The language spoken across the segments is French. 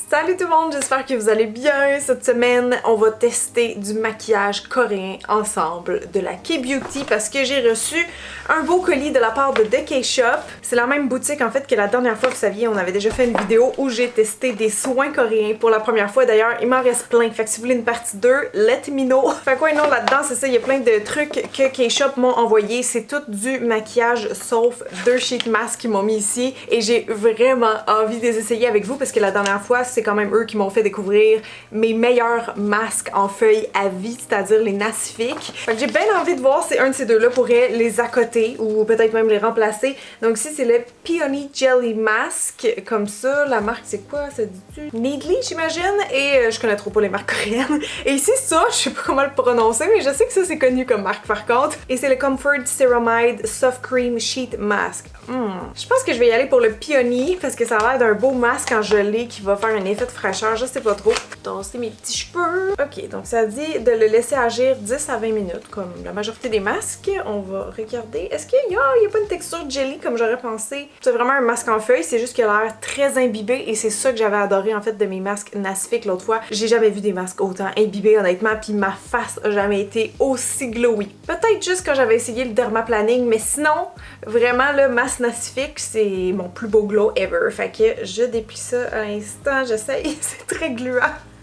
Salut tout le monde, j'espère que vous allez bien. Cette semaine, on va tester du maquillage coréen ensemble de la K-Beauty parce que j'ai reçu un beau colis de la part de The K-Shop. C'est la même boutique en fait que la dernière fois, vous saviez, on avait déjà fait une vidéo où j'ai testé des soins coréens pour la première fois. D'ailleurs, il m'en reste plein, fait que si vous voulez une partie 2, let me know. Fait quoi, non, là-dedans, c'est ça, il y a plein de trucs que K-Shop m'ont envoyé. C'est tout du maquillage sauf 2 sheet masks qu'ils m'ont mis ici et j'ai vraiment envie de les essayer avec vous parce que la dernière fois, c'est quand même eux qui m'ont fait découvrir mes meilleurs masques en feuilles à vie, c'est-à-dire les Nacific. Fait que j'ai bien envie de voir si un de ces deux-là pourrait les accoter ou peut-être même les remplacer. Donc ici, c'est le Peony Jelly Mask, comme ça. La marque, c'est quoi? Ça dit-tu? Needly, j'imagine? Et je connais trop pas les marques coréennes. Et ici, ça, je sais pas comment le prononcer, mais je sais que ça, c'est connu comme marque par contre. Et c'est le Comfort Ceramide Soft Cream Sheet Mask. Je pense que je vais y aller pour le Peony parce que ça a l'air d'un beau masque en gelée qui va faire un effet de fraîcheur, je sais pas trop. Tasser mes petits cheveux. Ok, donc ça dit de le laisser agir 10 à 20 minutes comme la majorité des masques. On va regarder. Est-ce qu'il y a pas une texture jelly comme j'aurais pensé? C'est vraiment un masque en feuille, c'est juste qu'il a l'air très imbibé et c'est ça que j'avais adoré en fait de mes masques Nacific l'autre fois. J'ai jamais vu des masques autant imbibés honnêtement, puis ma face a jamais été aussi glowy. Peut-être juste quand j'avais essayé le dermaplaning, mais sinon, vraiment le masque Nacific, c'est mon plus beau glow ever. Fait que je déplie ça à l'instant, j'essaye, c'est très gluant.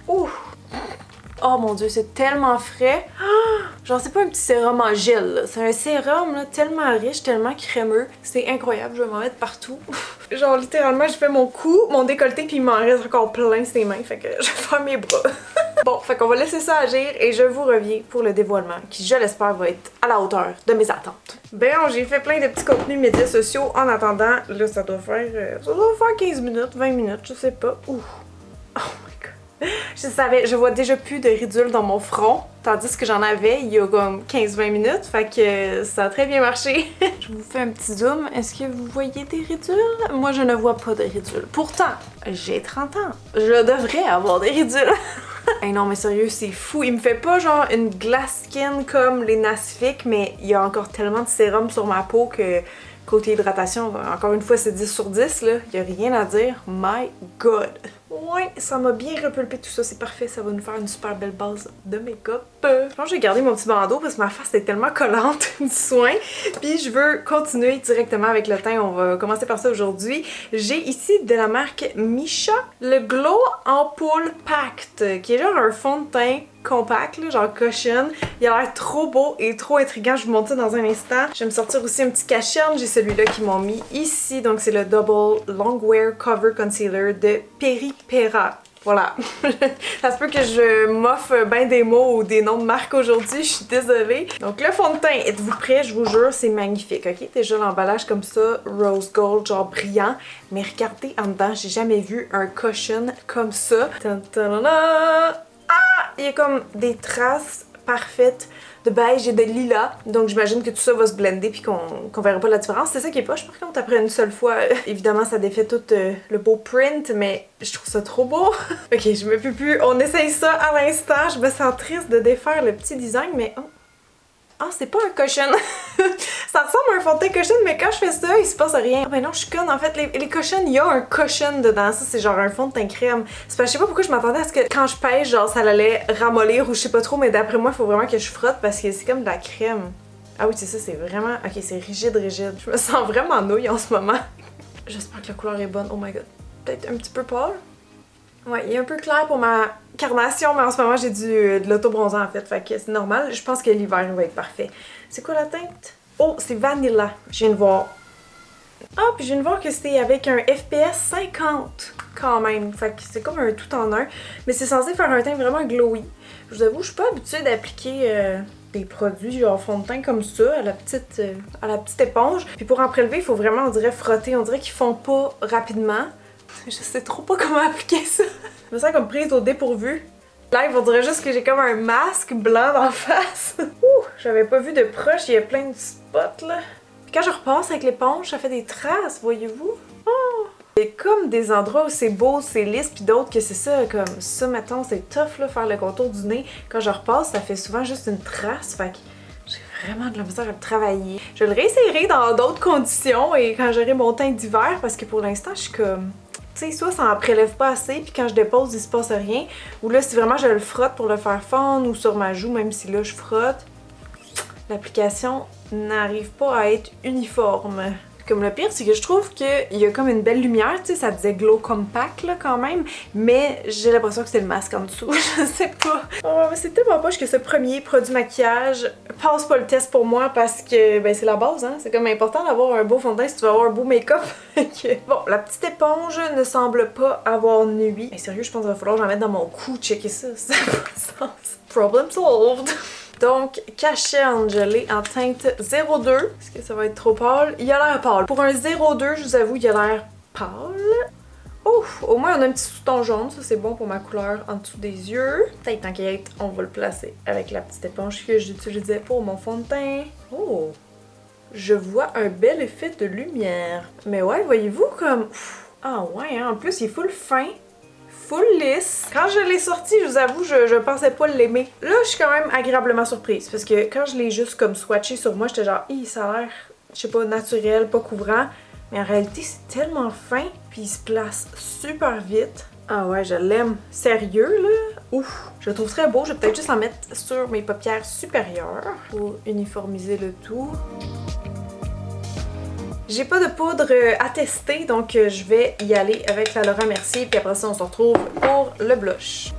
Ouh! Oh mon dieu, c'est tellement frais! Genre, c'est pas un petit sérum en gel, c'est un sérum là, tellement riche, tellement crémeux. C'est incroyable, je vais m'en mettre partout. Genre, littéralement, je fais mon cou, mon décolleté, puis il m'en reste encore plein ses mains, fait que je vais faire mes bras. Bon, fait qu'on va laisser ça agir et je vous reviens pour le dévoilement qui, je l'espère, va être à la hauteur de mes attentes. Ben, j'ai fait plein de petits contenus médias sociaux en attendant. Là, ça doit faire 15 minutes, 20 minutes, je sais pas. Ouh! Oh my god! Je savais, je vois déjà plus de ridules dans mon front, tandis que j'en avais il y a comme 15-20 minutes, fait que ça a très bien marché. Je vous fais un petit zoom. Est-ce que vous voyez des ridules? Moi, je ne vois pas de ridules. Pourtant, j'ai 30 ans. Je devrais avoir des ridules. Hey non mais sérieux, c'est fou. Il me fait pas genre une glass skin comme les Nacific, mais il y a encore tellement de sérum sur ma peau que côté hydratation, encore une fois c'est 10 sur 10 là, il y a rien à dire. My god. Ouais, ça m'a bien repulpé tout ça, c'est parfait, ça va nous faire une super belle base de make-up. Je pense que j'ai gardé mon petit bandeau parce que ma face est tellement collante du soin. Puis je veux continuer directement avec le teint, on va commencer par ça aujourd'hui. J'ai ici de la marque Misha, le Glow Ampoule Pact, qui est genre un fond de teint compact, là, genre cushion. Il a l'air trop beau et trop intriguant. Je vous montre ça dans un instant. Je vais me sortir aussi un petit cachet. J'ai celui-là qu'ils m'ont mis ici. Donc c'est le Double Longwear Cover Concealer de Peripera. Voilà. Ça se peut que je m'offre ben des mots ou des noms de marques aujourd'hui, je suis désolée. Donc le fond de teint, êtes-vous prêts? Je vous jure, c'est magnifique, ok? Déjà l'emballage comme ça, rose gold, genre brillant. Mais regardez en dedans, j'ai jamais vu un cushion comme ça. Il y a comme des traces parfaites de beige et de lilas. Donc j'imagine que tout ça va se blender puis qu'on verra pas la différence. C'est ça qui est poche par contre après une seule fois. Évidemment ça défait tout le beau print, mais je trouve ça trop beau. Ok, je me peux plus. On essaye ça à l'instant. Je me sens triste de défaire le petit design, mais... Ah, c'est pas un cushion! Ça ressemble à un fond de teint cushion, mais quand je fais ça, il se passe rien. Ah ben non, je suis conne. En fait, les cushions, il y a un cushion dedans. Ça, c'est genre un fond de teint crème. C'est parce que je sais pas pourquoi je m'attendais à ce que quand je pèse, genre, ça allait ramollir ou je sais pas trop, mais d'après moi, il faut vraiment que je frotte parce que c'est comme de la crème. Ah oui, c'est ça, c'est vraiment... Ok, c'est rigide, rigide. Je me sens vraiment nouille en ce moment. J'espère que la couleur est bonne. Oh my god. Peut-être un petit peu pâle. Ouais, il est un peu clair pour ma carnation, mais en ce moment j'ai de l'auto-bronzant en fait que c'est normal. Je pense que l'hiver va être parfait. C'est quoi la teinte? Oh, c'est Vanilla. Je viens de voir. Ah, puis je viens de voir que c'est avec un FPS 50 quand même. Fait que c'est comme un tout en un. Mais c'est censé faire un teint vraiment glowy. Je vous avoue, je suis pas habituée d'appliquer des produits genre fond de teint comme ça à la petite éponge. Puis pour en prélever, il faut vraiment, on dirait, frotter. On dirait qu'ils font pas rapidement. Je sais trop pas comment appliquer ça. Je me sens comme prise au dépourvu. Là, on dirait juste que j'ai comme un masque blanc d'en face. Ouh, j'avais pas vu de proche, il y a plein de spots là. Puis quand je repasse avec l'éponge, ça fait des traces, voyez-vous? Oh! Il y a comme des endroits où c'est beau, c'est lisse, puis d'autres que c'est ça, comme ça, mettons, c'est tough là, faire le contour du nez. Quand je repasse, ça fait souvent juste une trace, fait que j'ai vraiment de la misère à le travailler. Je le réessayerai dans d'autres conditions et quand j'aurai mon teint d'hiver, parce que pour l'instant, je suis comme... Tu sais, soit ça en prélève pas assez, puis quand je dépose, il se passe rien. Ou là, si vraiment je le frotte pour le faire fondre ou sur ma joue, même si là je frotte, l'application n'arrive pas à être uniforme. Comme le pire, c'est que je trouve qu'il y a comme une belle lumière, tu sais, ça disait Glow Compact là quand même, mais j'ai l'impression que c'est le masque en dessous, je sais pas. Oh, mais c'est tellement poche que ce premier produit maquillage passe pas le test pour moi parce que ben c'est la base, hein, c'est comme important d'avoir un beau fond de teint si tu veux avoir un beau make-up. Bon, la petite éponge ne semble pas avoir nui. Mais sérieux, je pense qu'il va falloir que j'en mette dans mon cou, checker ça, ça n'a pas de sens. Problem solved! Donc, Cachet Angelé en teinte 02. Est-ce que ça va être trop pâle? Il a l'air pâle. Pour un 02, je vous avoue, il a l'air pâle. Ouf! Au moins, on a un petit sous-ton jaune. Ça, c'est bon pour ma couleur en dessous des yeux. Peut-être, t'inquiète, on va le placer avec la petite éponge que j'utilisais pour mon fond de teint. Oh! Je vois un bel effet de lumière. Mais ouais, voyez-vous comme... Ah ouais, hein? En plus, il est full fin. Full lisse. Quand je l'ai sorti, je vous avoue, je pensais pas l'aimer. Là, je suis quand même agréablement surprise parce que quand je l'ai juste comme swatché sur moi, j'étais genre, ça a l'air, je sais pas, naturel, pas couvrant. Mais en réalité, c'est tellement fin, puis il se place super vite. Ah ouais, je l'aime. Sérieux, là? Ouf! Je le trouve très beau. Je vais peut-être juste en mettre sur mes paupières supérieures pour uniformiser le tout. J'ai pas de poudre à tester, donc je vais y aller avec la Laura Mercier, puis après ça, on se retrouve pour le blush.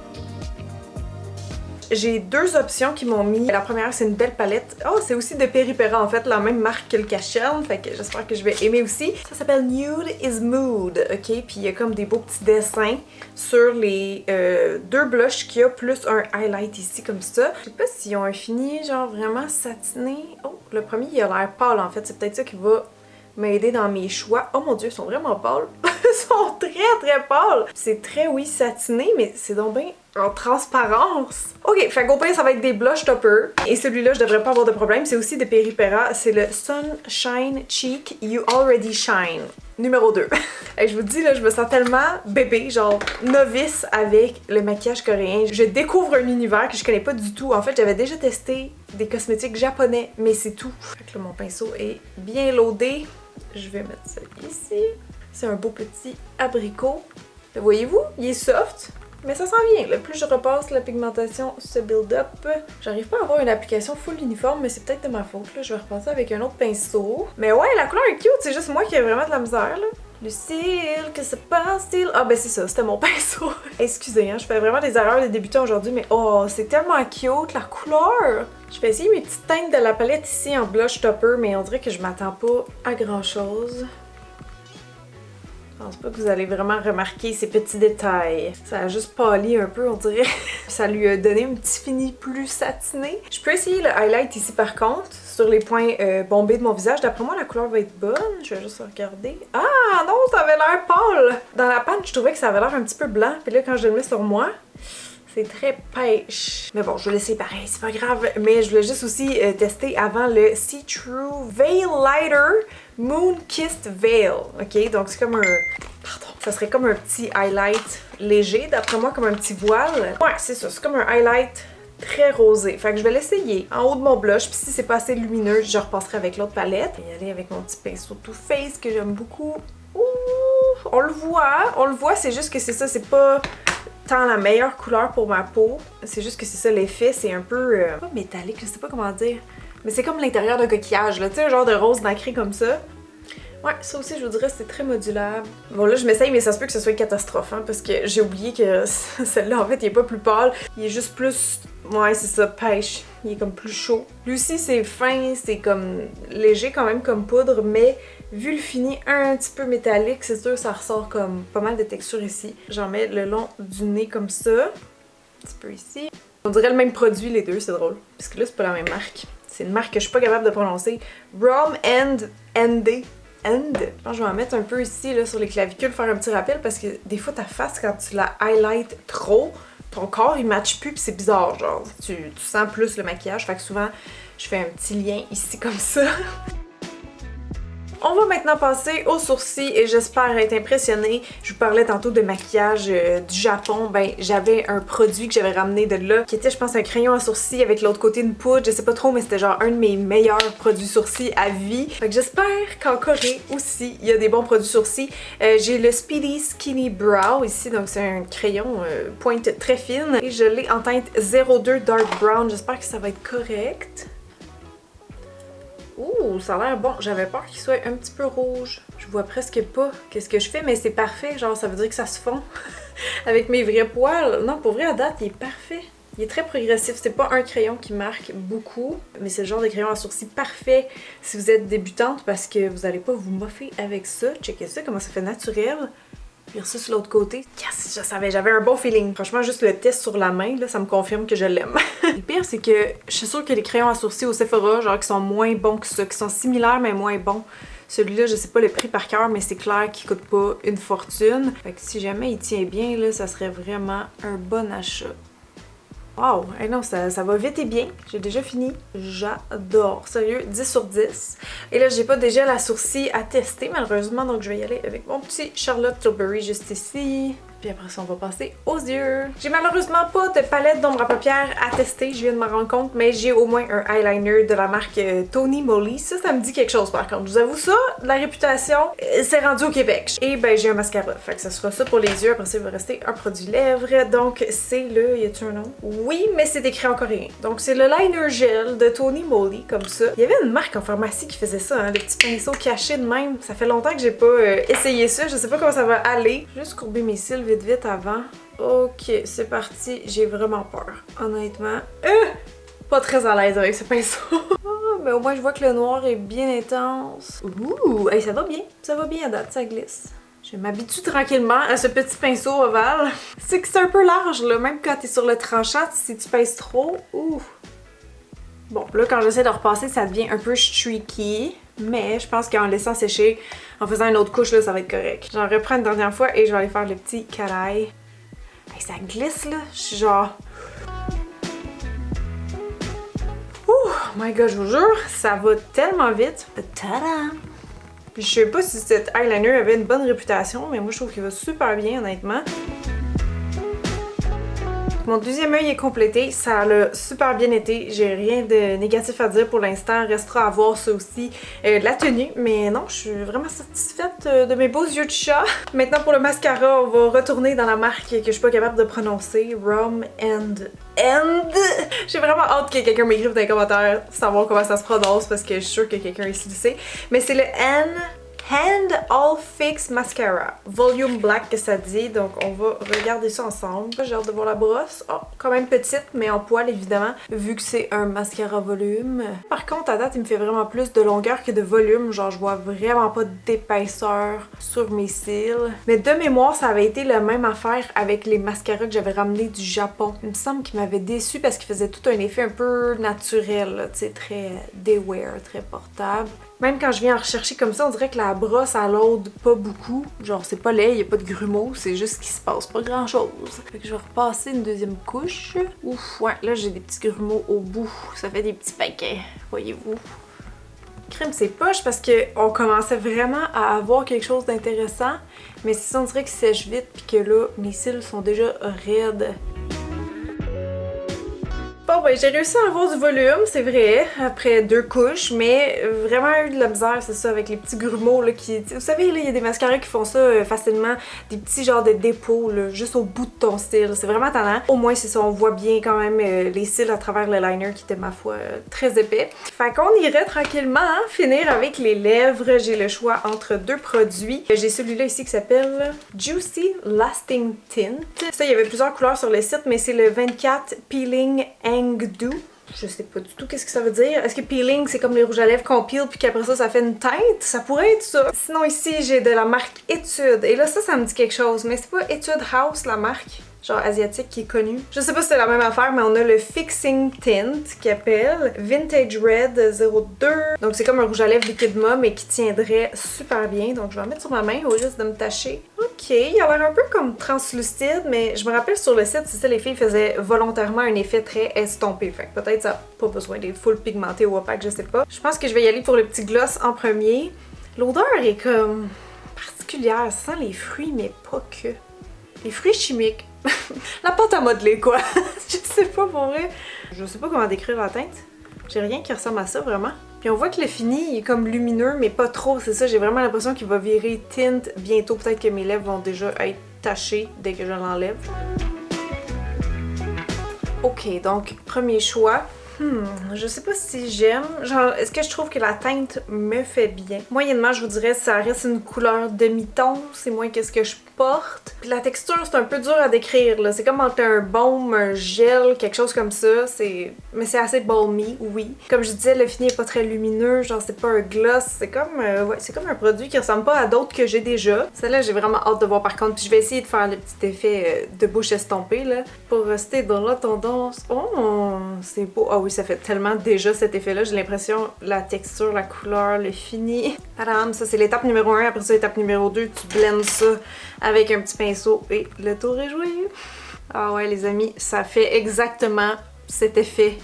J'ai deux options qui m'ont mis. La première, c'est une belle palette. Oh, c'est aussi de Peripera, en fait, la même marque que le Cachet, fait que j'espère que je vais aimer aussi. Ça s'appelle Nude is Mood, ok? Puis il y a comme des beaux petits dessins sur les deux blushs qu'il y a, plus un highlight ici, comme ça. Je sais pas s'ils ont un fini, genre vraiment satiné. Oh, le premier, il a l'air pâle, en fait. C'est peut-être ça qui va m'aider dans mes choix. Oh mon dieu, ils sont vraiment pâles. Ils sont très pâles. C'est très, oui, satiné, mais c'est donc bien en transparence. Ok, fait qu'au pire, ça va être des blush toppers. Et celui-là, je devrais pas avoir de problème. C'est aussi de Peripera. C'est le Sunshine Cheek You Already Shine. Numéro 2. Et je vous dis, là, je me sens tellement bébé, genre novice avec le maquillage coréen. Je découvre un univers que je connais pas du tout. En fait, j'avais déjà testé des cosmétiques japonais, mais c'est tout. Fait que là, mon pinceau est bien loadé. Je vais mettre ça ici. C'est un beau petit abricot. Voyez-vous, il est soft, mais ça s'en vient. Le plus je repasse, la pigmentation se build up. J'arrive pas à avoir une application full uniforme, mais c'est peut-être de ma faute. Là. Je vais repasser avec un autre pinceau. Mais ouais, la couleur est cute, c'est juste moi qui ai vraiment de la misère. Là. Lucille, que se passe-t-il? Ah ben c'est ça, c'était mon pinceau. Excusez, hein, je fais vraiment des erreurs de débutant aujourd'hui, mais oh, c'est tellement cute, la couleur! Je vais essayer mes petites teintes de la palette ici en blush topper, mais on dirait que je m'attends pas à grand-chose. Je pense pas que vous allez vraiment remarquer ces petits détails. Ça a juste pâli un peu, on dirait. Ça lui a donné un petit fini plus satiné. Je peux essayer le highlight ici par contre, sur les points bombés de mon visage. D'après moi, la couleur va être bonne. Je vais juste regarder. Ah non, ça avait l'air pâle! Dans la panne, je trouvais que ça avait l'air un petit peu blanc. Puis là, quand je le mets sur moi, c'est très pêche. Mais bon, je vais laisser pareil, c'est pas grave. Mais je voulais juste aussi tester avant le See True Veil Lighter Moon Kissed Veil. Ok, donc c'est comme un... Pardon. Ça serait comme un petit highlight léger, d'après moi, comme un petit voile. Ouais, c'est ça, c'est comme un highlight très rosé. Fait que je vais l'essayer en haut de mon blush. Puis si c'est pas assez lumineux, je repasserai avec l'autre palette. Je vais y aller avec mon petit pinceau Too Faced que j'aime beaucoup. Ouh, on le voit, c'est juste que c'est ça, c'est pas tant la meilleure couleur pour ma peau. C'est juste que c'est ça l'effet, c'est un peu pas métallique, je sais pas comment dire. Mais c'est comme l'intérieur d'un coquillage, là, tu sais, un genre de rose nacré comme ça. Ouais, ça aussi, je vous dirais, c'est très modulable. Bon, là, je m'essaye, mais ça se peut que ce soit une catastrophe, hein, parce que j'ai oublié que celle-là, en fait, il est pas plus pâle. Il est juste plus... Ouais, c'est ça, pêche. Il est comme plus chaud. Lui aussi, c'est fin, c'est comme léger quand même comme poudre, mais vu le fini un petit peu métallique, c'est sûr, ça ressort comme pas mal de texture ici. J'en mets le long du nez comme ça. Un petit peu ici. On dirait le même produit, les deux, c'est drôle. Parce que là, c'est pas la même marque. C'est une marque que je suis pas capable de prononcer. Rom and ND. Je pense que je vais en mettre un peu ici, là, sur les clavicules, faire un petit rappel, parce que des fois, ta face, quand tu la highlight trop, ton corps, il matche plus, pis c'est bizarre, genre. Tu sens plus le maquillage, fait que souvent, je fais un petit lien ici, comme ça. On va maintenant passer aux sourcils et j'espère être impressionnée. Je vous parlais tantôt de maquillage du Japon. Ben, j'avais un produit que j'avais ramené de là qui était, je pense, un crayon à sourcils avec l'autre côté une poudre. Je sais pas trop, mais c'était genre un de mes meilleurs produits sourcils à vie. Fait que j'espère qu'en Corée aussi, il y a des bons produits sourcils. J'ai le Speedy Skinny Brow ici, donc c'est un crayon pointe très fine. Et je l'ai en teinte 02 Dark Brown. J'espère que ça va être correct. Ouh, ça a l'air bon. J'avais peur qu'il soit un petit peu rouge. Je vois presque pas qu'est-ce que je fais, mais c'est parfait. Genre, ça veut dire que ça se fond avec mes vrais poils. Non, pour vrai, à date, il est parfait. Il est très progressif. C'est pas un crayon qui marque beaucoup, mais c'est le genre de crayon à sourcils parfait si vous êtes débutante parce que vous allez pas vous moffer avec ça. Checkez ça, comment ça fait naturel. Puis ça sur l'autre côté. Yes, je savais, j'avais un bon feeling. Franchement, juste le test sur la main, là, ça me confirme que je l'aime. Le pire, c'est que je suis sûre que les crayons à sourcils au Sephora, genre qui sont moins bons que ça, qui sont similaires mais moins bons. Celui-là, je sais pas le prix par cœur, mais c'est clair qu'il coûte pas une fortune. Fait que si jamais il tient bien, là, ça serait vraiment un bon achat. Wow! Hey non, ça va vite et bien. J'ai déjà fini. J'adore. Sérieux, 10 sur 10. Et là, j'ai pas déjà la sourcil à tester, malheureusement, donc je vais y aller avec mon petit Charlotte Tilbury juste ici. Puis après ça, on va passer aux yeux. J'ai malheureusement pas de palette d'ombre à paupières à tester, je viens de m'en rendre compte, mais j'ai au moins un eyeliner de la marque Tony Moly. Ça me dit quelque chose par contre. Je vous avoue ça, de la réputation, c'est rendu au Québec. Et ben j'ai un mascara, fait que ça sera ça pour les yeux. Après ça, il va rester un produit lèvres. Donc c'est le... Y a-tu un nom? Oui, mais c'est écrit en coréen. Donc c'est le liner gel de Tony Moly, comme ça. Il y avait une marque en pharmacie qui faisait ça, hein, le petit pinceau caché de même. Ça fait longtemps que j'ai pas essayé ça, je sais pas comment ça va aller. Je vais juste courber mes cils vite avant. Ok, c'est parti. J'ai vraiment peur, honnêtement. Pas très à l'aise avec ce pinceau. Mais au moins je vois que le noir est bien intense. Ouh, hey, ça va bien à date, ça glisse. Je m'habitue tranquillement à ce petit pinceau ovale. C'est que c'est un peu large là, même quand t'es sur le tranchant, si tu pèses trop, ouh. Bon, là quand j'essaie de repasser, ça devient un peu streaky. Mais je pense qu'en laissant sécher, en faisant une autre couche, là, ça va être correct. J'en reprends une dernière fois et je vais aller faire le petit caraï. Hey, ça glisse, là. Je suis genre... Ouh, my god, je vous jure, ça va tellement vite. Tada! Puis je sais pas si cet eyeliner avait une bonne réputation, mais moi, je trouve qu'il va super bien, honnêtement. Mon deuxième œil est complété, ça a super bien été, j'ai rien de négatif à dire pour l'instant, restera à voir ça aussi, la tenue, mais non, je suis vraiment satisfaite de mes beaux yeux de chat. Maintenant pour le mascara, on va retourner dans la marque que je suis pas capable de prononcer, Rum and J'ai vraiment hâte que quelqu'un m'écrive dans les commentaires savoir comment ça se prononce parce que je suis sûre que quelqu'un ici le sait, mais c'est le Hand All Fix Mascara. Volume Black que ça dit, donc on va regarder ça ensemble. J'ai hâte de voir la brosse. Oh, quand même petite, mais en poil évidemment, vu que c'est un mascara volume. Par contre, à date, il me fait vraiment plus de longueur que de volume. Genre, je vois vraiment pas d'épaisseur sur mes cils. Mais de mémoire, ça avait été la même affaire avec les mascaras que j'avais ramenés du Japon. Il me semble qu'ils m'avaient déçu parce qu'ils faisaient tout un effet un peu naturel, tu sais, très day-wear, très portable. Même quand je viens en rechercher comme ça, on dirait que la brosse elle l'aude pas beaucoup. Genre c'est pas laid, y a pas de grumeaux, c'est juste qu'il se passe pas grand chose. Fait que je vais repasser une deuxième couche. Ouf, ouais, là j'ai des petits grumeaux au bout. Ça fait des petits paquets, voyez-vous. Crème c'est poche parce qu'on commençait vraiment à avoir quelque chose d'intéressant. Mais si on dirait qu'il sèche vite puis que là, mes cils sont déjà raides. Bon ben j'ai réussi à avoir du volume, c'est vrai, après 2 couches, mais vraiment eu de la misère, c'est ça, avec les petits grumeaux là qui... Vous savez, là, il y a des mascaras qui font ça facilement, des petits genres de dépôts là, juste au bout de ton cil, c'est vraiment tannant. Au moins c'est ça, on voit bien quand même les cils à travers le liner qui était ma foi très épais. Fait qu'on irait tranquillement finir avec les lèvres, j'ai le choix entre 2 produits. J'ai celui-là ici qui s'appelle Juicy Lasting Tint. Ça, il y avait plusieurs couleurs sur le site, mais c'est le 24 Peeling Hangdu. Je sais pas du tout qu'est-ce que ça veut dire. Est-ce que peeling c'est comme les rouges à lèvres qu'on peel puis qu'après ça fait une teinte? Ça pourrait être ça. Sinon ici j'ai de la marque Etude. Et là ça me dit quelque chose. Mais c'est pas Etude House la marque? Genre asiatique qui est connue. Je sais pas si c'est la même affaire, mais on a le Fixing Tint qui appelle Vintage Red 02. Donc c'est comme un rouge à lèvres liquide mat mais qui tiendrait super bien. Donc je vais en mettre sur ma main au risque de me tacher. Ok, il a l'air un peu comme translucide, mais je me rappelle sur le site, c'est ça, les filles faisaient volontairement un effet très estompé. Fait que peut-être ça n'a pas besoin d'être full pigmenté ou opaque, je sais pas. Je pense que je vais y aller pour le petit gloss en premier. L'odeur est comme particulière, ça sent les fruits, mais pas que. Les fruits chimiques. La pâte à modeler, quoi. Je sais pas pour vrai. Je sais pas comment décrire la teinte. J'ai rien qui ressemble à ça, vraiment. Puis on voit que le fini il est comme lumineux, mais pas trop, c'est ça. J'ai vraiment l'impression qu'il va virer tint bientôt. Peut-être que mes lèvres vont déjà être tachées dès que je l'enlève. Ok, donc premier choix. Je sais pas si j'aime. Genre, est-ce que je trouve que la teinte me fait bien? Moyennement, je vous dirais, ça reste une couleur demi-ton. C'est moins qu'est-ce que je porte. Puis la texture, c'est un peu dur à décrire, là. C'est comme entre un baume, un gel, quelque chose comme ça. Mais c'est assez balmy, oui. Comme je disais, le fini est pas très lumineux. Genre, c'est pas un gloss. C'est comme, ouais, c'est comme un produit qui ressemble pas à d'autres que j'ai déjà. Celle-là, j'ai vraiment hâte de voir par contre. Puis je vais essayer de faire le petit effet de bouche estompée, là. Pour rester dans la tendance. Oh, c'est beau. Ah oui, ça fait tellement déjà cet effet-là. J'ai l'impression, la texture, la couleur, le fini. Tadam! Ça, c'est l'étape numéro 1. Après ça, l'étape numéro 2, tu blends ça avec un petit pinceau et le tour est joué. Ah ouais, les amis, ça fait exactement cet effet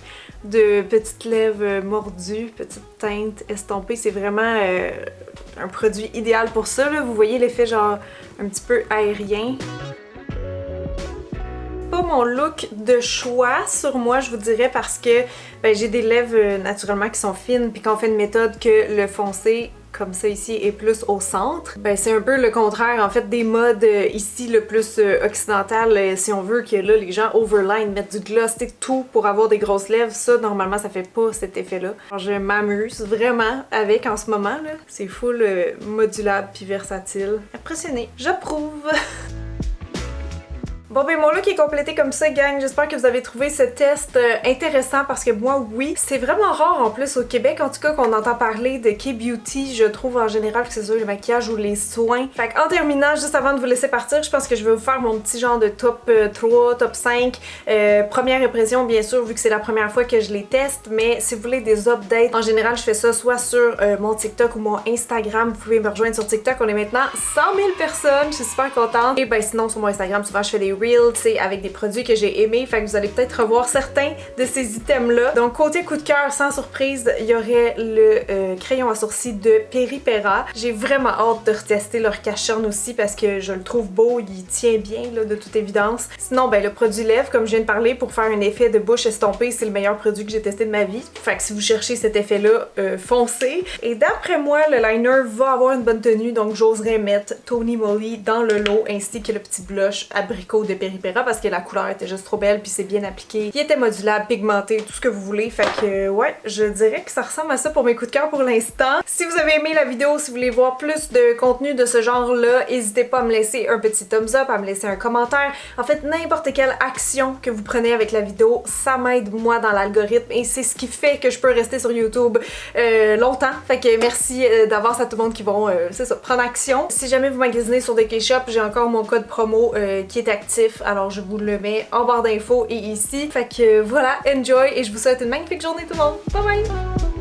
de petites lèvres mordues, petite teinte estompée. C'est vraiment un produit idéal pour ça, là. Vous voyez l'effet genre un petit peu aérien. Pas mon look de choix sur moi, je vous dirais, parce que ben, j'ai des lèvres naturellement qui sont fines, puis qu'on fait une méthode que le foncé comme ça ici est plus au centre, ben c'est un peu le contraire en fait des modes ici le plus occidental, si on veut que là les gens overline, mettent du gloss, tout pour avoir des grosses lèvres, ça normalement ça fait pas cet effet là. Je m'amuse vraiment avec en ce moment là, c'est full modulable puis versatile. Impressionné, j'approuve. Bon ben mon look est complété comme ça, gang. J'espère que vous avez trouvé ce test intéressant parce que moi, oui, c'est vraiment rare en plus au Québec, en tout cas, qu'on entend parler de K-Beauty, je trouve en général, que ce soit le maquillage ou les soins. Fait qu'en terminant, juste avant de vous laisser partir, je pense que je vais vous faire mon petit genre de top 3, top 5. Première impression, bien sûr, vu que c'est la première fois que je les teste, mais si vous voulez des updates, en général, je fais ça soit sur mon TikTok ou mon Instagram. Vous pouvez me rejoindre sur TikTok, on est maintenant 100 000 personnes, je suis super contente. Et ben sinon, sur mon Instagram, souvent je fais des reels, tu sais, avec des produits que j'ai aimés, fait que vous allez peut-être revoir certains de ces items-là. Donc côté coup de cœur, sans surprise, il y aurait le crayon à sourcils de Peripera. J'ai vraiment hâte de retester leur cache-charne aussi parce que je le trouve beau, il tient bien là, de toute évidence. Sinon, ben le produit lèvres, comme je viens de parler, pour faire un effet de bouche estompée, c'est le meilleur produit que j'ai testé de ma vie. Fait que si vous cherchez cet effet-là, foncez. Et d'après moi, le liner va avoir une bonne tenue, donc j'oserais mettre Tony Moly dans le lot, ainsi que le petit blush abricot de Peripera parce que la couleur était juste trop belle puis c'est bien appliqué. Il était modulable, pigmenté, tout ce que vous voulez. Fait que ouais, je dirais que ça ressemble à ça pour mes coups de cœur pour l'instant. Si vous avez aimé la vidéo, si vous voulez voir plus de contenu de ce genre-là, n'hésitez pas à me laisser un petit thumbs up, à me laisser un commentaire. En fait, n'importe quelle action que vous prenez avec la vidéo, ça m'aide moi dans l'algorithme et c'est ce qui fait que je peux rester sur YouTube longtemps. Fait que merci d'avance à tout le monde qui vont, c'est ça, prendre action. Si jamais vous magasinez sur DKShop, j'ai encore mon code promo qui est actif. Alors je vous le mets en barre d'infos et ici. Fait que voilà, enjoy et je vous souhaite une magnifique journée tout le monde. Bye bye!